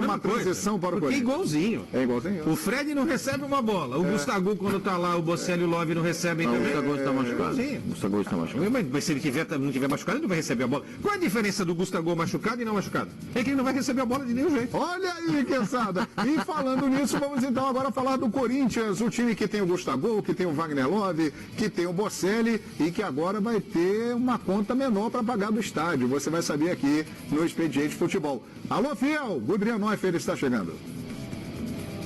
uma transição para o Corinthians. É igualzinho. É igualzinho. O Fred não recebe uma bola. O Gustavo, quando tá lá, o Bocelli e o Love não recebem também. O Gustavo está machucado. O Gustavo está machucado. Mas se ele não tiver machucado, ele não vai receber a bola. Qual a diferença do Gustavo machucado e não machucado? É que ele não vai receber a bola de nenhum jeito. Olha aí, criançada. E falando nisso, vamos então agora falar do Corinthians, o time que tem o Gustavo, que tem o Wagner Love, que tem o Bocelli e que agora vai ter uma conta menor para pagar do estádio. Você vai saber aqui no Expediente Futebol. Alô, Fiel, Gudrian Neufeld está chegando.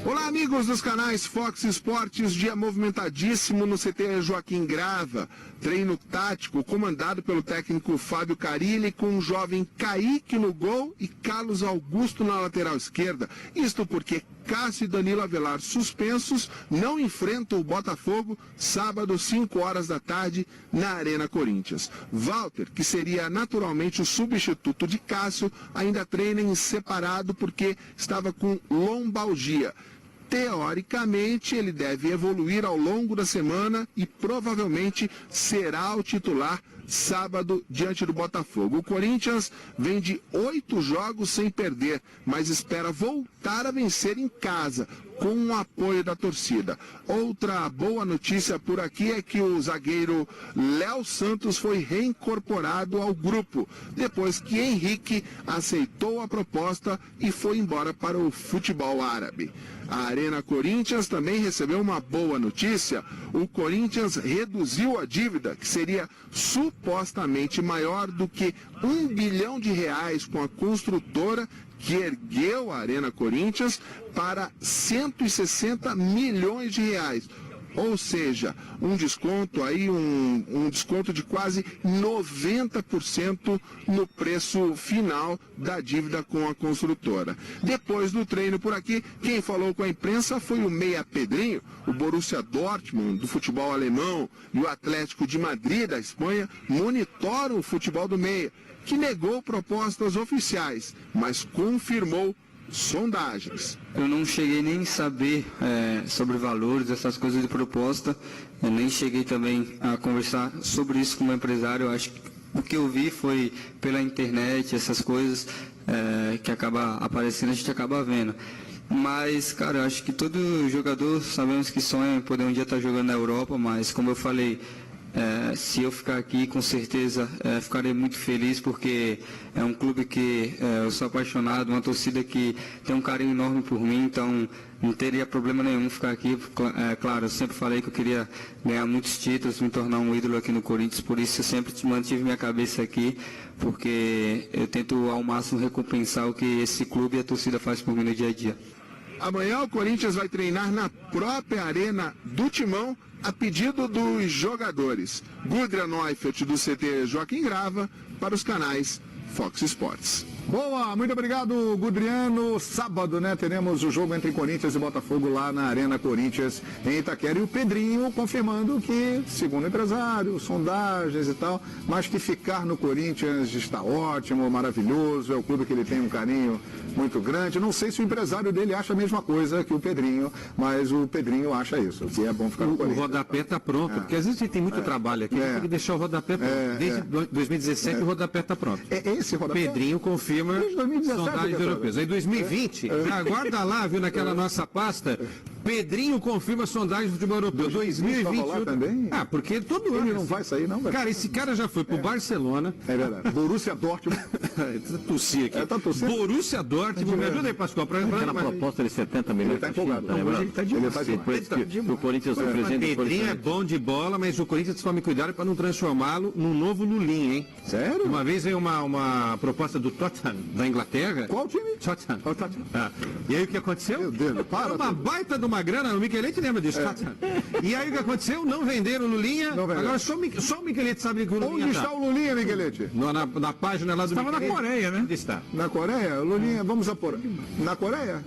Olá, amigos dos canais Fox Esportes, dia movimentadíssimo no CT Joaquim Grava, treino tático comandado pelo técnico Fábio Carilli com o jovem Kaique no gol e Carlos Augusto na lateral esquerda, isto porque Cássio e Danilo Avelar suspensos não enfrentam o Botafogo sábado 5 horas da tarde na Arena Corinthians. Walter, que seria naturalmente o substituto de Cássio, ainda treina em separado porque estava com lombalgia. Teoricamente, ele deve evoluir ao longo da semana e provavelmente será o titular sábado diante do Botafogo. O Corinthians vem de 8 jogos sem perder, mas espera voltar a vencer em casa, com o apoio da torcida. Outra boa notícia por aqui é que o zagueiro Léo Santos foi reincorporado ao grupo, depois que Henrique aceitou a proposta e foi embora para o futebol árabe. A Arena Corinthians também recebeu uma boa notícia. O Corinthians reduziu a dívida, que seria supostamente maior do que R$1 bilhão com a construtora que ergueu a Arena Corinthians para R$160 milhões. Ou seja, um desconto aí, um desconto de quase 90% no preço final da dívida com a construtora. Depois do treino por aqui, quem falou com a imprensa foi o meia Pedrinho. O Borussia Dortmund do futebol alemão e o Atlético de Madrid da Espanha monitoram o futebol do meia, que negou propostas oficiais, mas confirmou sondagens. Eu não cheguei nem a saber sobre valores, essas coisas de proposta. Eu nem cheguei também a conversar sobre isso com o meu empresário. Eu acho que o que eu vi foi pela internet, essas coisas que acaba aparecendo, a gente acaba vendo. Mas, cara, eu acho que todo jogador, sabemos que sonha em poder um dia estar jogando na Europa, mas como eu falei, se eu ficar aqui, com certeza ficarei muito feliz, porque é um clube que eu sou apaixonado, uma torcida que tem um carinho enorme por mim, então não teria problema nenhum ficar aqui. Claro, eu sempre falei que eu queria ganhar muitos títulos, me tornar um ídolo aqui no Corinthians, por isso eu sempre mantive minha cabeça aqui, porque eu tento ao máximo recompensar o que esse clube e a torcida faz por mim no dia a dia. Amanhã o Corinthians vai treinar na própria arena do Timão, a pedido dos jogadores. Gudrian Neufeld do CT Joaquim Grava para os canais Fox Sports. Boa, muito obrigado, Gudriano. Sábado, né, teremos o jogo entre Corinthians e Botafogo lá na Arena Corinthians, em Itaquera. E o Pedrinho confirmando que, segundo o empresário, sondagens e tal, mas que ficar no Corinthians está ótimo, maravilhoso, é o clube que ele tem um carinho muito grande. Não sei se o empresário dele acha a mesma coisa que o Pedrinho, mas o Pedrinho acha isso, que é bom ficar no Corinthians. O rodapé está pronto, porque às vezes a gente tem muito trabalho aqui, tem que deixar o rodapé pronto. Desde 2017 o rodapé está pronto. Esse rodapé? Pedrinho confirma sondagens europeias. Aí 2020, aguarda lá, viu, naquela nossa pasta, Pedrinho confirma sondagem do futebol europeu. 2020 também? Porque todo ano. Ele não vai sair, não, velho. Cara, esse cara já foi pro Barcelona. É verdade. Borussia Dortmund. Tossi aqui. Tá tossindo? Borussia Dortmund. Me ajuda aí, Pascoal. Aquela proposta de 70 milhões. Ele tá empolgado. Hoje ele tá demais. O Corinthians o presidente. Pedrinho é bom de bola, mas o Corinthians tome cuidado para não transformá-lo num novo Lulinha, hein? Sério? Uma vez veio uma proposta do Tottenham, da Inglaterra. Qual time? Tottenham. O Tottenham. E aí o que aconteceu? Meu Deus, para. Uma baita de uma grana, o Michelete lembra disso, Tottenham. E aí o que aconteceu? Não venderam o Lulinha. Agora só o Michelete sabe que o Lulinha. Onde está o Lulinha, Michelete? Na página lá do Estava Michelete. na Coreia, né? Onde está? Na Coreia? Lulinha, vamos apor. Na Coreia?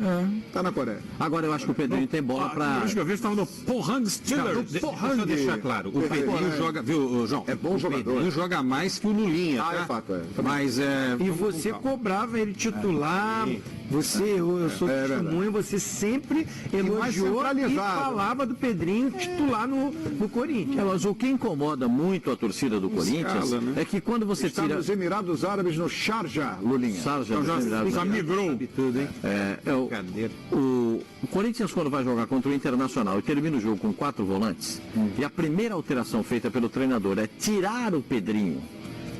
Tá na Coreia. Agora eu acho que o Pedrinho tem bola para. Acho que eu vi estava no Pohang Steelers. Deixa eu deixar claro, o Pedrinho joga, viu, João? É bom jogador. O Pedrinho joga mais que o Lulinha, tá? É fato, é. Mas E você cobrava ele titular, eu sou testemunha, você sempre elogiou elogiou e centralizado. falava do Pedrinho titular no Corinthians. Mas o que incomoda muito a torcida do Corinthians é que quando você Está tira... nos Emirados Árabes, no Sharjah, Lulinha. Sharjah, Então já migrou. Tudo, hein? O Corinthians, quando vai jogar contra o Internacional e termina o jogo com 4 volantes, e a primeira alteração feita pelo treinador é tirar o Pedrinho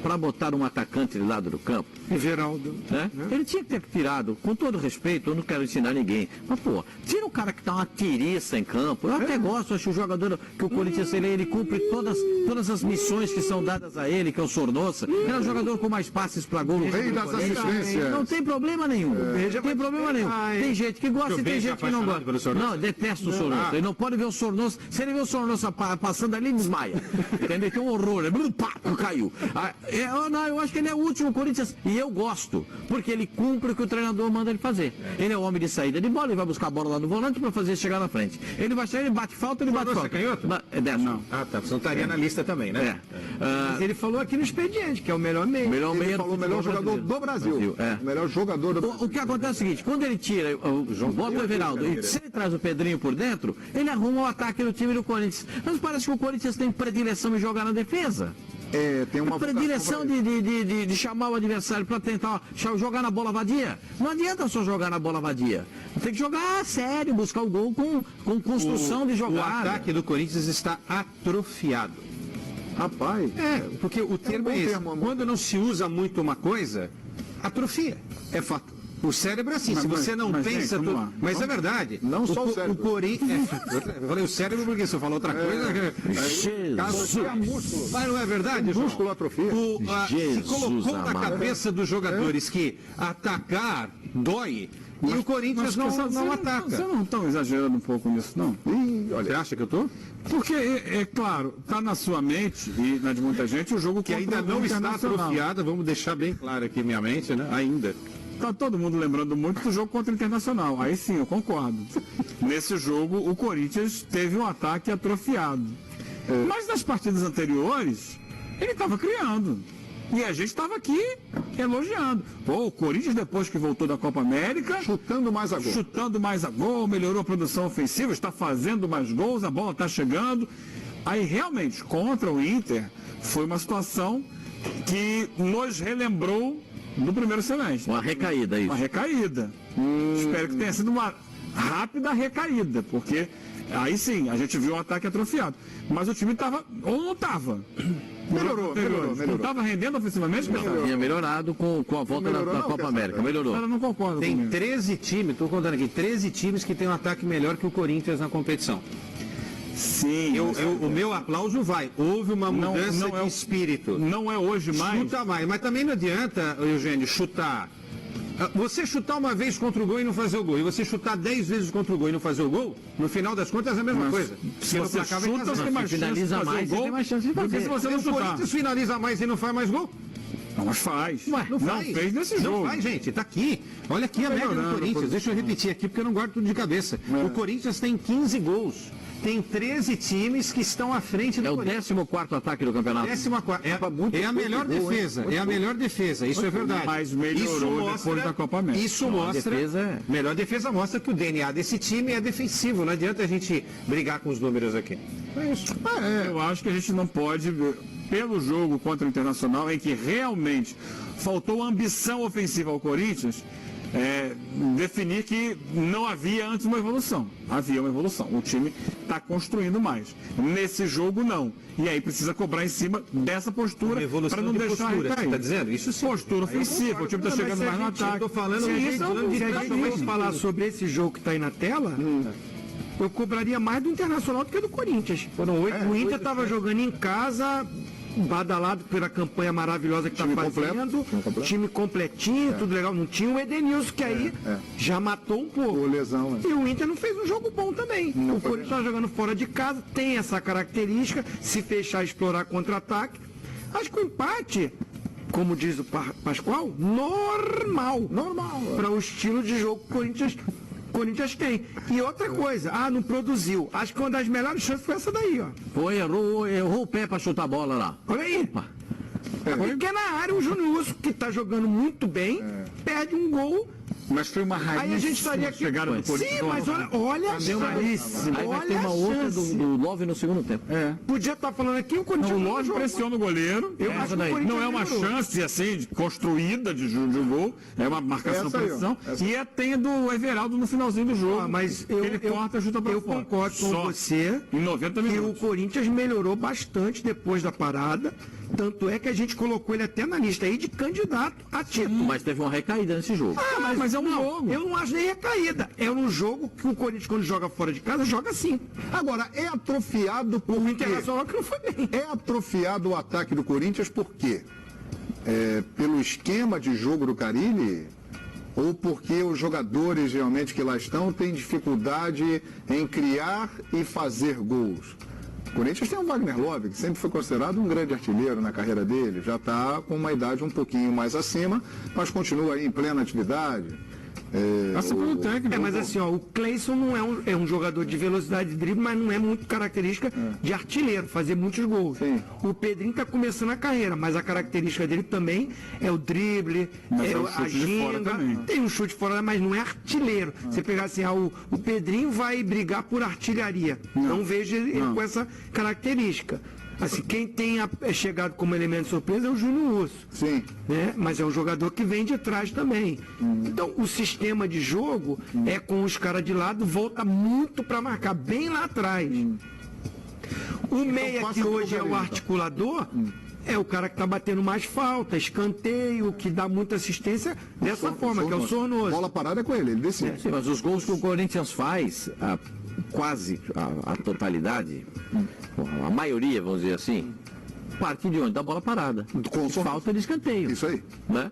para botar um atacante do lado do campo, Geraldo. né? Ele tinha que ter tirado, com todo respeito, eu não quero ensinar ninguém, mas pô, tira o cara que tá uma tiriça em campo. Eu até gosto, acho que o jogador que o Corinthians ele cumpre todas as missões que são dadas a ele, que é o Sornosa. Ele é o jogador com mais passes para gol. Rei das assistências. Não tem problema nenhum. Não tem problema nenhum. Tem gente que gosta e tem gente que não gosta. Não, detesto o Sornosa. Ele não pode ver o Sornosa. Se ele vê o Sornosa passando ali, ele desmaia. Entendeu? Tem um horror. Pá, caiu. Eu acho que ele é o último Corinthians. E eu gosto, porque ele cumpre o que o treinador manda ele fazer. Ele é o homem de saída de bola, ele vai buscar a bola lá no volante para fazer chegar na frente. Ele vai sair, ele bate falta, ele bate falta. Canhoto? É dessa. Não. Ah, tá. Você não estaria na lista também, né? Mas ele falou aqui no expediente, que é o melhor meio. Melhor Ele meia falou o do melhor futebol jogador do Brasil. É. O melhor jogador do Brasil. O que acontece é o seguinte, quando ele tira, bota o Everaldo, e se ele traz o Pedrinho por dentro, ele arruma o ataque do time do Corinthians. Mas parece que o Corinthians tem predileção em jogar na defesa. Tem uma Predileção de chamar o adversário para tentar jogar na bola vadia. Não adianta só jogar na bola vadia. Tem que jogar a sério, buscar o gol com construção de O jogada. ataque do Corinthians está atrofiado. Rapaz. Porque o termo bom é esse. termo, amor. Quando não se usa muito uma coisa, atrofia. É fato. O cérebro é assim, se você não pensa... vamos lá. Mas é verdade. Não só o cérebro. O Corinthians... Eu falei o cérebro porque se eu falar outra coisa... Jesus. Mas não é verdade, João? Músculo atrofia. Se Jesus colocou na amado. cabeça dos jogadores que atacar dói e o Corinthians não ataca. Vocês não estão exagerando um pouco nisso, não? Você acha que eu tô? Porque, é claro, está na sua mente e na de muita gente o jogo Que contra ainda o não está Internacional. atrofiada, vamos deixar bem claro aqui minha mente, né? Ainda. Tá todo mundo lembrando muito do jogo contra o Internacional. Aí sim, eu concordo. Nesse jogo, o Corinthians teve um ataque atrofiado. Mas nas partidas anteriores, ele estava criando. E a gente estava aqui elogiando. Pô, o Corinthians, depois que voltou da Copa América, Chutando mais a gol. chutando mais a gol, melhorou a produção ofensiva, está fazendo mais gols, a bola está chegando. Aí realmente, contra o Inter, foi uma situação que nos relembrou do primeiro semestre. Uma recaída aí. Uma recaída. Espero que tenha sido uma rápida recaída, porque aí sim, a gente viu um ataque atrofiado. Mas o time estava, ou não estava. Melhorou. Não estava rendendo ofensivamente? Tinha melhorado com a volta da Melhorou, não, Copa dessa América. vez. Melhorou. Eu não concordo Tem comigo. 13 times, estou contando aqui, 13 times que tem um ataque melhor que o Corinthians na competição. Sim. O meu aplauso vai. Houve uma mudança não é de o- espírito. Não é hoje mais. Chuta mais, mas também não adianta, Eugênio, chutar. Você chutar uma vez contra o gol e não fazer o gol, e você chutar 10 vezes contra o gol e não fazer o gol, no final das contas é a mesma coisa. Se Porque no você placar vai chuta, casar. você tem mais chance de finaliza fazer mais, o você gol tem mais chance de do que fazer. se você não O chutar. Corinthians finaliza mais e não faz mais gol? Não, mas faz. Não faz. fez nesse jogo. Não faz, gente. Tá aqui. Olha aqui a média do melhorando, Corinthians. Deixa eu repetir aqui porque eu não guardo tudo de cabeça. O Corinthians tem 15 gols. Tem 13 times que estão à frente do É o Corinthians. 14º ataque do campeonato. 14ª. É a melhor defesa. É a melhor defesa. Isso é verdade. Mas melhorou depois da Copa América. Isso mostra. defesa é- Melhor defesa mostra que o DNA desse time é defensivo. Não adianta a gente brigar com os números aqui. É isso. Eu acho que a gente não pode, pelo jogo contra o Internacional, em que realmente faltou ambição ofensiva ao Corinthians, definir que não havia antes uma evolução. Havia uma evolução. O time está construindo mais. Nesse jogo, não. E aí precisa cobrar em cima dessa postura para não de deixar postura, recair. você está dizendo? Isso sim. Postura ofensiva, o time está chegando mais no Eu ataque. estou falando Se de a gente for falar sobre esse jogo que está aí na tela, eu cobraria mais do Internacional do que do Corinthians. Foram 8. O Inter estava jogando em casa, badalado pela campanha maravilhosa que está fazendo. Time completinho, tudo legal. Não tinha o Edenilson, que aí já matou um pouco. Pô, lesão, né? E o Inter não fez um jogo bom também. O Corinthians está jogando fora de casa, tem essa característica, se fechar, explorar contra-ataque. Acho que o empate, como diz o Pascoal, normal. Para o estilo de jogo que o Corinthians tem. E outra coisa, não produziu. Acho que uma das melhores chances foi essa daí, ó. Foi, errou o pé para chutar a bola lá. Olha aí. Porque na área o Júnior Urso, que está jogando muito bem, perde um gol Mas foi uma Aí a gente estaria aqui. chegada do Corinthians. Sim, mas olha Deu uma raríssima. Aí vai ter uma outra do Love no segundo tempo. Podia estar falando aqui, o Corinthians O não Love jogou. pressiona o goleiro. Eu acho que o Corinthians Não é uma melhorou. chance assim, construída de gol. É uma marcação Essa aí, ó. pressão. Essa. E tem a do Everaldo no finalzinho do jogo. Mas ele corta e chuta pra eu fora. concordo com Só você em 90 que o minutos. Corinthians melhorou bastante depois da parada. Tanto é que a gente colocou ele até na lista aí de candidato a título. Mas teve uma recaída nesse jogo. Mas é um não, jogo. eu não acho nem recaída. É um jogo que o Corinthians, quando joga fora de casa, joga assim. Agora, é atrofiado por O quê? Internacional que não foi bem. É atrofiado o ataque do Corinthians por quê? Pelo esquema de jogo do Carille? Ou porque os jogadores realmente que lá estão têm dificuldade em criar e fazer gols? O Corinthians tem o Wagner Love, que sempre foi considerado um grande artilheiro na carreira dele. Já está com uma idade um pouquinho mais acima, mas continua aí em plena atividade. Passa pelo técnico. Mas assim, ó, o Cleison não é um jogador de velocidade de drible, mas não é muito característica de artilheiro, fazer muitos gols. Sim. O Pedrinho está começando a carreira, mas a característica dele também é o drible, Mas é o a chute de fora ginga, também. tem um chute fora, mas não é artilheiro. Você pegar assim, o Pedrinho vai brigar por artilharia. Não vejo ele com essa característica. Assim, quem tem chegado como elemento de surpresa é o Júnior Urso. Sim. Né? Mas é um jogador que vem de trás também. Então, o sistema de jogo é com os caras de lado, volta muito para marcar, bem lá atrás. O meia passa que pelo hoje é o Carille, articulador, é o cara que está batendo mais falta, escanteio, que dá muita assistência dessa forma, que é o Sornoso. Bola parada é com ele decide. Sim, mas os gols que o Corinthians faz, quase a totalidade, a maioria, vamos dizer assim, parte de onde? Da bola parada. Com falta de escanteio. Isso aí. Né?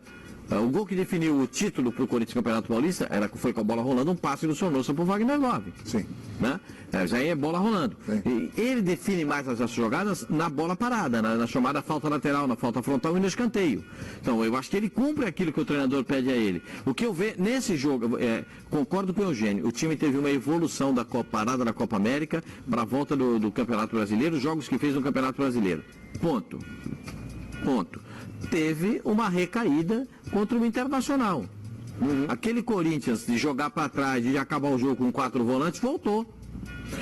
O gol que definiu o título para o Corinthians Campeonato Paulista foi com a bola rolando, um passe do Sornosa para o Wagner Love. Sim. Né? Já é bola rolando. Sim. E ele define mais as jogadas na bola parada, na chamada falta lateral, na falta frontal e no escanteio. Então, eu acho que ele cumpre aquilo que o treinador pede a ele. O que eu vejo nesse jogo, concordo com o Eugênio, o time teve uma evolução da parada da Copa América para a volta do Campeonato Brasileiro, os jogos que fez no Campeonato Brasileiro. Ponto. Teve uma recaída contra o Internacional. Aquele Corinthians de jogar para trás, de acabar o jogo com 4 volantes, voltou.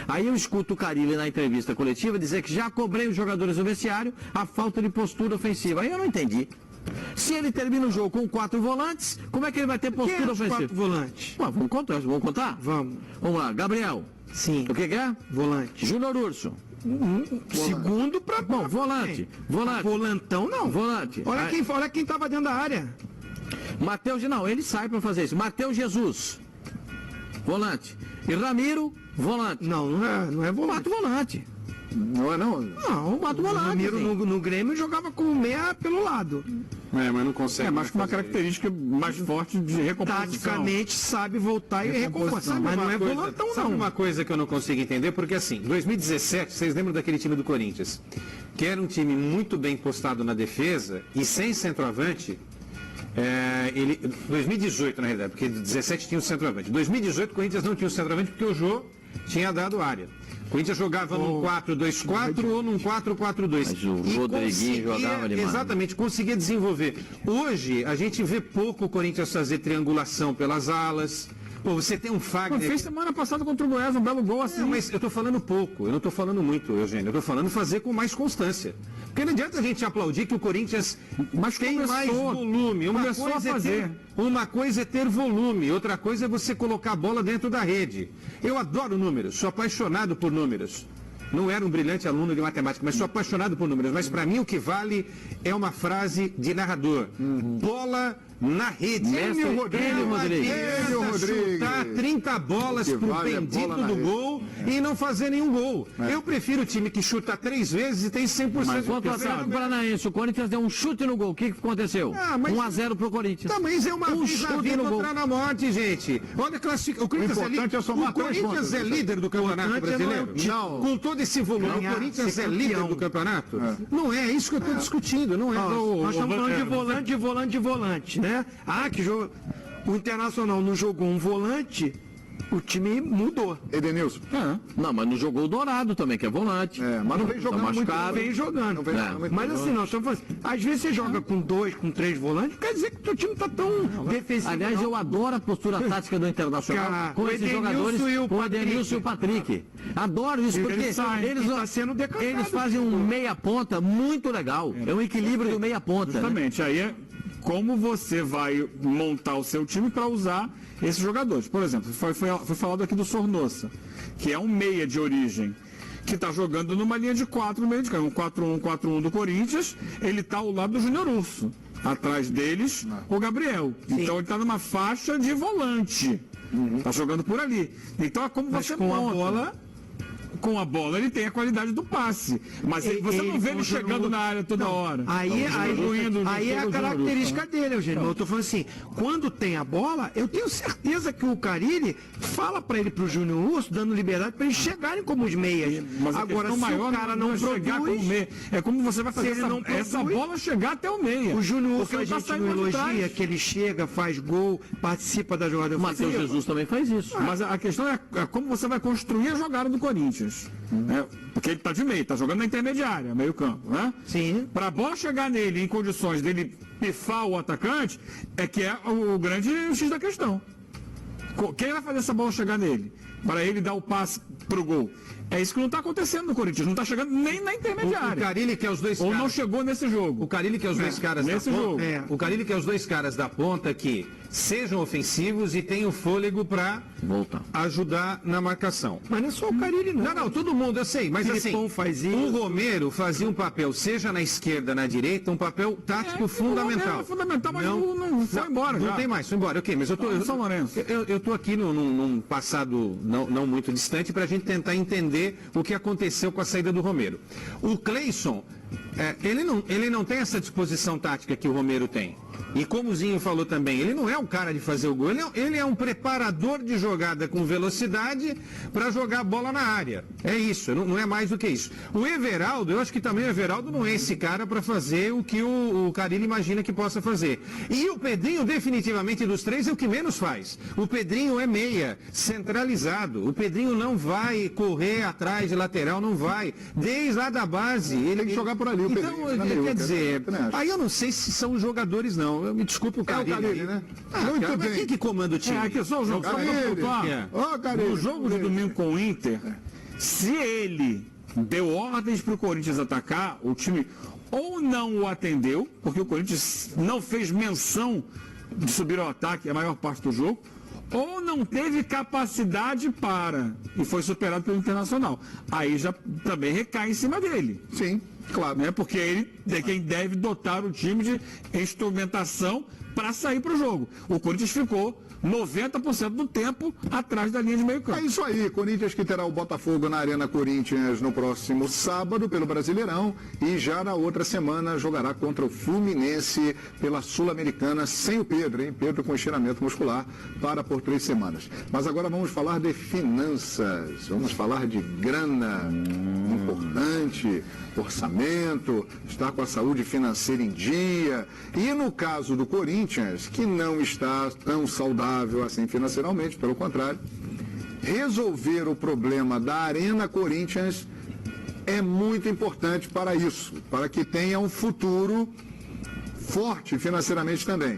Aí eu escuto o Carille na entrevista coletiva dizer que já cobrei os jogadores do vestiário a falta de postura ofensiva. Aí eu não entendi. Se ele termina o jogo com 4 volantes, como é que ele vai ter postura Quem é os ofensiva? 4 volantes? Ué, vamos contar? Vamos. Vamos lá, Gabriel. Sim. O que é? Volante. Júnior Urso. Segundo para Bom, volante. Volantão não. Volante. Olha quem estava dentro da área. Mateus, não, ele sai para fazer isso. Mateus Jesus, volante. E Ramiro, volante. Não é volante. Mato volante. Não é não? Não, mato volante. Ramiro sim. no Grêmio jogava como meia pelo lado. Mas não consegue. É mais que uma característica mais forte de recomposição. Taticamente sabe voltar e recompor. Mas não é volantão Sabe não. uma coisa que eu não consigo entender? Porque assim, 2017, vocês lembram daquele time do Corinthians? Que era um time muito bem postado na defesa e sem centroavante. 2018 na realidade, porque 2017 tinha o centroavante. 2018 o Corinthians não tinha o centroavante porque o Jô tinha dado área. O Corinthians jogava num 4-2-4 ou num 4-4-2. Mas o Rodriguinho jogava demais. Exatamente, conseguia desenvolver. Hoje a gente vê pouco o Corinthians fazer triangulação pelas alas. Pô, você tem um Fagner. Fez semana passada contra o Goiás um belo gol assim. Não, mas eu tô falando pouco, eu não tô falando muito, Eugênio. Eu tô falando fazer com mais constância. Porque não adianta a gente aplaudir que o Corinthians tem mais volume. Uma coisa é ter volume, outra coisa é você colocar a bola dentro da rede. Eu adoro números, sou apaixonado por números. Não era um brilhante aluno de matemática, mas sou apaixonado por números. Mas para mim o que vale é uma frase de narrador. Bola na rede. Enio Rodrigues. Chutar 30 bolas pro vale bendito do gol e não fazer nenhum gol. Eu prefiro o time que chuta 3 vezes e tem 100% Contra o Atlético Paranaense, o Corinthians deu um chute no gol. O que aconteceu? 1-0 pro Corinthians. Mas é uma vez na chute vida, no gol. outra na morte, gente. Olha a classificação. O Corinthians importante é somar o 3 Corinthians pontos, é líder do Campeonato Brasileiro? Não. Com todo esse volume, o Corinthians é líder do campeonato? Não é isso que eu estou discutindo, não é. Nós estamos falando de volante, né? Que jogo. O Internacional não jogou um volante o time mudou. Edenilson. Não, mas não jogou o Dourado também, que é volante. Mas não vem jogando muito. machucado. Vem jogando. Não vem jogando muito. Mas assim, nós estamos falando, às vezes você joga com 2, com 3 volantes, quer dizer que o teu time tá tão defensivo. Aliás, eu adoro a postura tática do Internacional Cara, com o esses Edenilson jogadores, e o com o Edenilson e o Patrick. Adoro isso, porque eles tá sendo decantado. eles fazem um meia-ponta muito legal. É um equilíbrio do meia-ponta. Né? Justamente, aí é como você vai montar o seu time para usar esses jogadores. Por exemplo, foi falado aqui do Sornosa, que é um meia de origem, que está jogando numa linha de 4 no meio de campo, um 4-1, 4-1 do Corinthians, ele está ao lado do Júnior Urso. Atrás deles, o Gabriel. Sim. Então ele está numa faixa de volante. Está jogando por ali. Então é como Mas você com a monta. bola... Com a bola ele tem a qualidade do passe. Mas você não vê ele chegando na área toda hora. Aí é a característica dele, Eugênio. Eu tô falando assim, quando tem a bola, eu tenho certeza que o Carille fala para ele, pro Júnior Urso, dando liberdade para eles chegarem como os meias. Mas agora, se maior o cara não chegar como produz... meia. É como você vai fazer ele não essa produz, bola chegar até o meia. O Júnior Urso, Porque a ele tá gente saindo não de elogia, trás. que ele chega, faz gol, participa da jogada O Matheus ofensiva. Jesus também faz isso. Mas a questão é como você vai construir a jogada do Corinthians. Né? Porque ele está de meio, está jogando na intermediária, meio campo, né? Sim. Para a bola chegar nele em condições dele pifar o atacante, é que é o grande X da questão. Quem vai fazer essa bola chegar nele? Para ele dar o passe pro gol. É isso que não está acontecendo no Corinthians, não está chegando nem na intermediária. O Carille quer os dois Ou caras. não chegou nesse jogo. O Carille quer os dois caras da nesse ponta. jogo. O Carille quer os dois caras da ponta que sejam ofensivos e tenham fôlego para ajudar na marcação. Mas não é só o Carille, não. Não, todo mundo, eu sei, mas Filipão assim, faz isso. o Romero fazia um papel, seja na esquerda, na direita, um papel tático fundamental. É fundamental, mas não foi embora Não já. tem mais, foi embora. Ok, mas eu tô, São Lourenço. eu tô aqui num passado não muito distante para a gente tentar entender o que aconteceu com a saída do Romero. O Cleison, ele não tem essa disposição tática que o Romero tem. E como o Zinho falou também, ele não é o cara de fazer o gol, ele é um preparador de jogada com velocidade para jogar a bola na área. É isso, não é mais do que isso. O Everaldo, eu acho que também o Everaldo não é esse cara para fazer o que o Carille imagina que possa fazer. E o Pedrinho, definitivamente, dos três, é o que menos faz. O Pedrinho é meia, centralizado. O Pedrinho não vai correr atrás de lateral, não vai. Desde lá da base. Ele tem que jogar por ali, o Então, Pedrinho. quer dizer, eu também acho. aí eu não sei se são os jogadores, não. Me desculpe o Carille. Carille, né? Muito Muito mas bem. quem que comanda o time? Aqui só o jogo. Só Carille. pra pontuar. Ó, Carille. No jogo de domingo com o Inter, se ele deu ordens para o Corinthians atacar, o time ou não o atendeu, porque o Corinthians não fez menção de subir ao ataque a maior parte do jogo, ou não teve capacidade para, e foi superado pelo Internacional. Aí já também recai em cima dele. Sim, claro. Né? Porque ele é quem deve dotar o time de instrumentação para sair para o jogo. O Corinthians ficou 90% do tempo atrás da linha de meio campo. É isso aí, Corinthians que terá o Botafogo na Arena Corinthians no próximo sábado pelo Brasileirão e já na outra semana jogará contra o Fluminense pela Sul-Americana sem o Pedro, hein? Pedro com estiramento muscular para por 3 semanas. Mas agora vamos falar de finanças, vamos falar de grana importante, orçamento, estar com a saúde financeira em dia. E no caso do Corinthians, que não está tão saudável assim financeiramente, pelo contrário, resolver o problema da Arena Corinthians é muito importante para isso, para que tenha um futuro forte financeiramente também.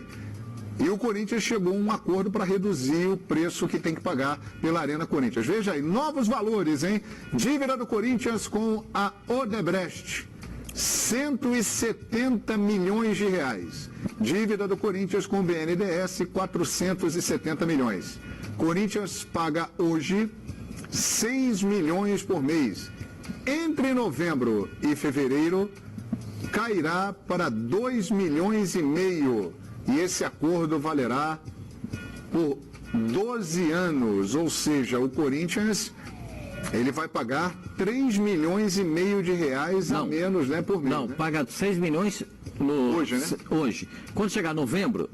E o Corinthians chegou a um acordo para reduzir o preço que tem que pagar pela Arena Corinthians. Veja aí, novos valores, hein? Dívida do Corinthians com a Odebrecht, 170 milhões de reais. Dívida do Corinthians com o BNDES, 470 milhões. Corinthians paga hoje 6 milhões por mês. Entre novembro e fevereiro, cairá para 2 milhões e meio. E esse acordo valerá por 12 anos. Ou seja, o Corinthians ele vai pagar 3,5 milhões de reais a menos, né, por mês. Não, né? paga 6 milhões hoje, né? Hoje. Quando chegar novembro,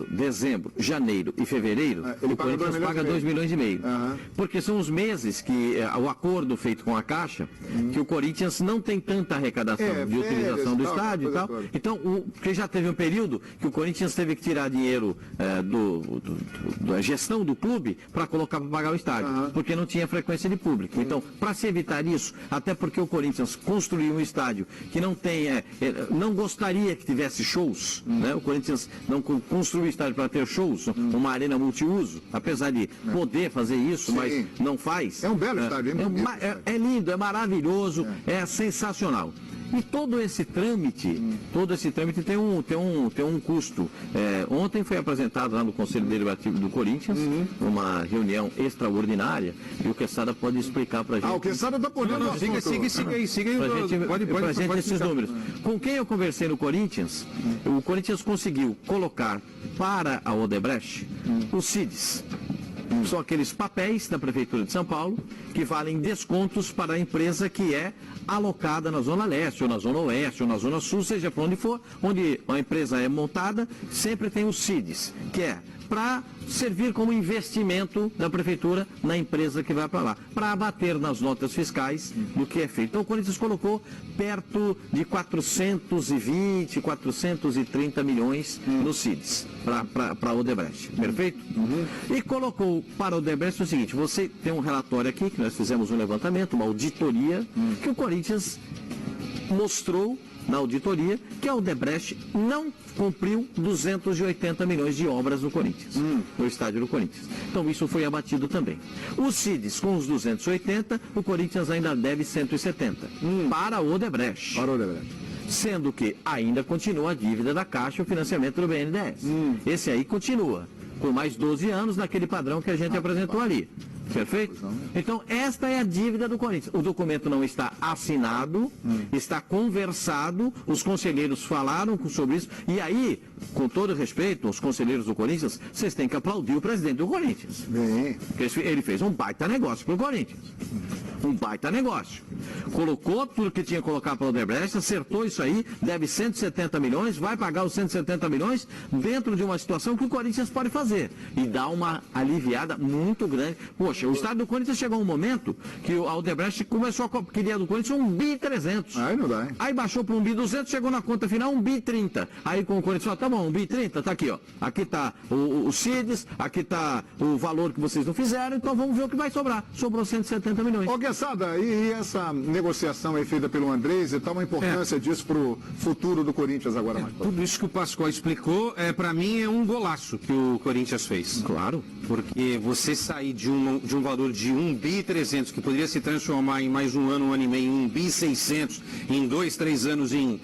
dezembro, janeiro e fevereiro, o Corinthians paga 2 milhões e meio. Porque são os meses que o acordo feito com a Caixa, que o Corinthians não tem tanta arrecadação de utilização do estádio e tal. Então, porque já teve um período que o Corinthians teve que tirar dinheiro da gestão do clube para colocar para pagar o estádio, porque não tinha frequência de público. Então, para se evitar isso, até porque o Corinthians construiu um estádio que não tem, não gostaria que tivesse shows, né? O Corinthians não construiu estádio para ter shows, uma multiuso, apesar de poder fazer isso, mas não faz. É um belo estádio, é lindo, é maravilhoso, é sensacional. E todo esse trâmite tem um custo. Ontem foi apresentado lá no Conselho Deliberativo do Corinthians, uma reunião extraordinária, e o Quesada pode explicar para a gente. O Quesada está por dentro. Siga aí. Pode esses números. Com quem eu conversei no Corinthians, o Corinthians conseguiu colocar para a Odebrecht os CIDs. São aqueles papéis da Prefeitura de São Paulo que valem descontos para a empresa que é alocada na Zona Leste, ou na Zona Oeste, ou na Zona Sul, seja para onde for, onde a empresa é montada, sempre tem os CIDs, que é para servir como investimento da Prefeitura na empresa que vai para lá, para abater nas notas fiscais do que é feito. Então o Corinthians colocou perto de 420, 430 milhões nos CIDs para a Odebrecht, perfeito? E colocou para a Odebrecht o seguinte: você tem um relatório aqui, que nós fizemos um levantamento, uma auditoria, que o Corinthians mostrou na auditoria que a Odebrecht não cumpriu 280 milhões de obras no Corinthians, no estádio do Corinthians. Então isso foi abatido também. Os CIDs com os 280, o Corinthians ainda deve 170 para a Odebrecht. Sendo que ainda continua a dívida da Caixa e o financiamento do BNDES. Esse aí continua, por mais 12 anos, naquele padrão que a gente apresentou ali. Perfeito? Então, esta é a dívida do Corinthians. O documento não está assinado, está conversado, os conselheiros falaram sobre isso, e aí, com todo respeito aos conselheiros do Corinthians, vocês têm que aplaudir o presidente do Corinthians. Ele fez um baita negócio para o Corinthians. Um baita negócio. Colocou tudo que tinha que colocar para o Odebrecht, acertou isso aí, deve 170 milhões, vai pagar os 170 milhões dentro de uma situação que o Corinthians pode fazer. E dá uma aliviada muito grande. Poxa, o estádio do Corinthians chegou um momento que a Odebrecht começou a querer do Corinthians 1,3 bi. Aí não dá, hein? Aí baixou para 1,2 bi, chegou na conta final 1,30 bi. Aí com o Corinthians falou, tá bom, 1,30 bi, tá aqui, ó. Aqui tá o CIDs, aqui tá o valor que vocês não fizeram, então vamos ver o que vai sobrar. Sobrou 170 milhões. Ô, Quesada, e essa negociação aí feita pelo Andrés e tal, a importância disso para o futuro do Corinthians agora mais? Tudo isso que o Pascoal explicou, para mim, é um golaço que o Corinthians fez. Claro. Porque você sair de um valor de 1,3 bi, que poderia se transformar em mais um ano e meio, em 1,6 bi, em 2, 3 anos em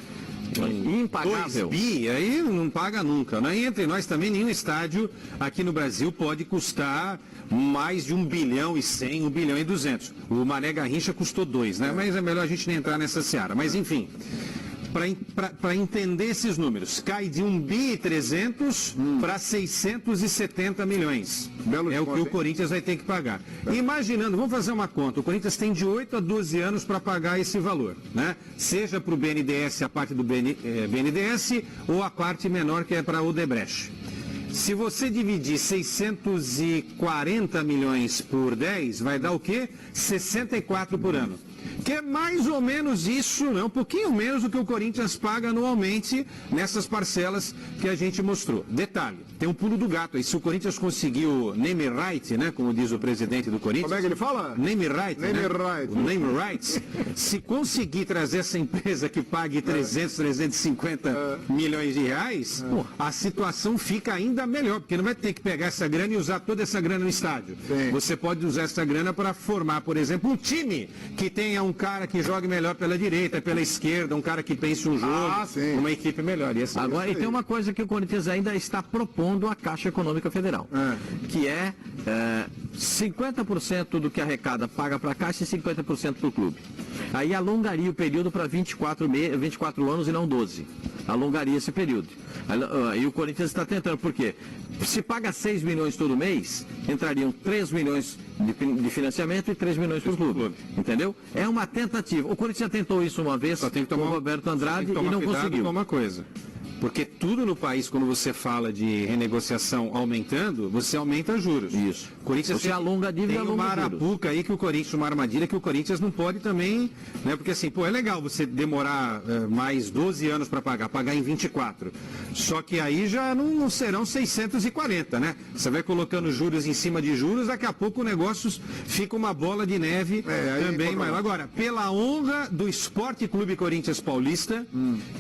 impagável. 2 bi, aí não paga nunca. Né? E entre nós também, nenhum estádio aqui no Brasil pode custar mais de 1 bilhão e 100, 1 bilhão e 200. O Mané Garrincha custou 2, né? Mas é melhor a gente nem entrar nessa seara. Mas enfim, para entender esses números, cai de 1 bi e 300 para 670 milhões. É o que o Corinthians vai ter que pagar. Imaginando, vamos fazer uma conta, o Corinthians tem de 8 a 12 anos para pagar esse valor, né? Seja para o BNDES, a parte do BNDES, ou a parte menor que é para o Odebrecht. Se você dividir 640 milhões por 10, vai dar o quê? 64 por ano. Que é mais ou menos isso, né? Um pouquinho menos do que o Corinthians paga anualmente nessas parcelas que a gente mostrou. Detalhe, tem um pulo do gato aí. Se o Corinthians conseguiu name right, né? Como diz o presidente do Corinthians. Como é que ele fala? Name right, name né? right. O name rights. Se conseguir trazer essa empresa que pague 300, 350 milhões de reais, a situação fica ainda melhor, porque não vai ter que pegar essa grana e usar toda essa grana no estádio. Sim. Você pode usar essa grana para formar, por exemplo, um time que tenha um cara que jogue melhor pela direita, pela esquerda, um cara que pense um jogo, uma equipe melhor. E assim, agora, e tem uma coisa que o Corinthians ainda está propondo à Caixa Econômica Federal, que é 50% do que arrecada paga para a Caixa e 50% para o clube. Aí alongaria o período para 24 anos e não 12. Alongaria esse período. E o Corinthians está tentando, por quê? Se paga 6 milhões todo mês, entrariam 3 milhões de financiamento e 3 milhões para o clube. Entendeu? É uma tentativa. O Corinthians já tentou isso uma vez com o Roberto Andrade e não conseguiu. Uma coisa. Porque tudo no país, quando você fala de renegociação aumentando, você aumenta juros. Isso. O Corinthians você alonga a dívida, tem uma arapuca aí que o Corinthians, uma armadilha que o Corinthians não pode também, né? Porque assim, pô, é legal você demorar mais 12 anos para pagar em 24. Só que aí já não serão 640, né? Você vai colocando juros em cima de juros, daqui a pouco o negócio fica uma bola de neve também maior. Agora, pela honra do Esporte Clube Corinthians Paulista,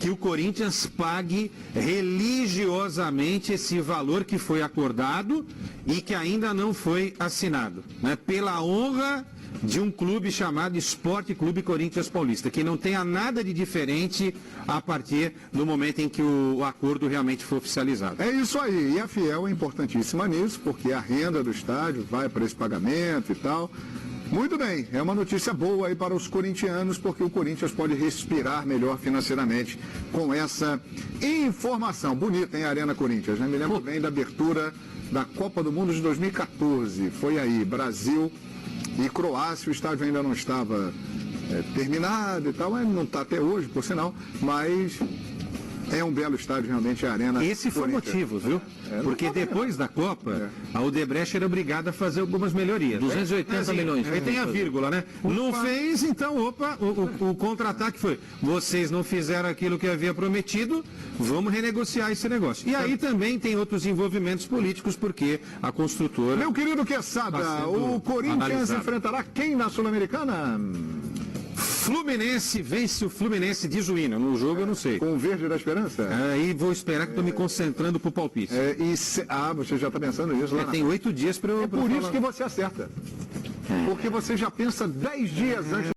que o Corinthians pague religiosamente esse valor que foi acordado e que ainda não foi assinado, né? Pela honra de um clube chamado Esporte Clube Corinthians Paulista, que não tenha nada de diferente a partir do momento em que o acordo realmente for oficializado. É isso aí, e a Fiel é importantíssima nisso, porque a renda do estádio vai para esse pagamento e tal. Muito bem, é uma notícia boa aí para os corintianos, porque o Corinthians pode respirar melhor financeiramente com essa informação. Bonita, hein, Arena Corinthians, né? Me lembro bem da abertura da Copa do Mundo de 2014. Foi aí, Brasil e Croácia, o estádio ainda não estava terminado e tal, mas não está até hoje, por sinal, mas é um belo estádio realmente, a Arena Esse foi o motivo, viu? Porque depois da Copa, a Odebrecht era obrigada a fazer algumas melhorias. 280 milhões. Aí tem a vírgula, né? Não fez, então, o contra-ataque foi, vocês não fizeram aquilo que havia prometido, vamos renegociar esse negócio. E aí também tem outros envolvimentos políticos, porque a construtora... Meu querido Quesada, o Corinthians enfrentará quem na Sul-Americana? Fluminense vence o Fluminense de Juína. No jogo eu não sei. Com o verde da esperança? Aí vou esperar que estou me concentrando pro palpite. Você já está pensando nisso lá? Tem 8 dias para eu... É por isso que você acerta. Porque você já pensa 10 dias antes.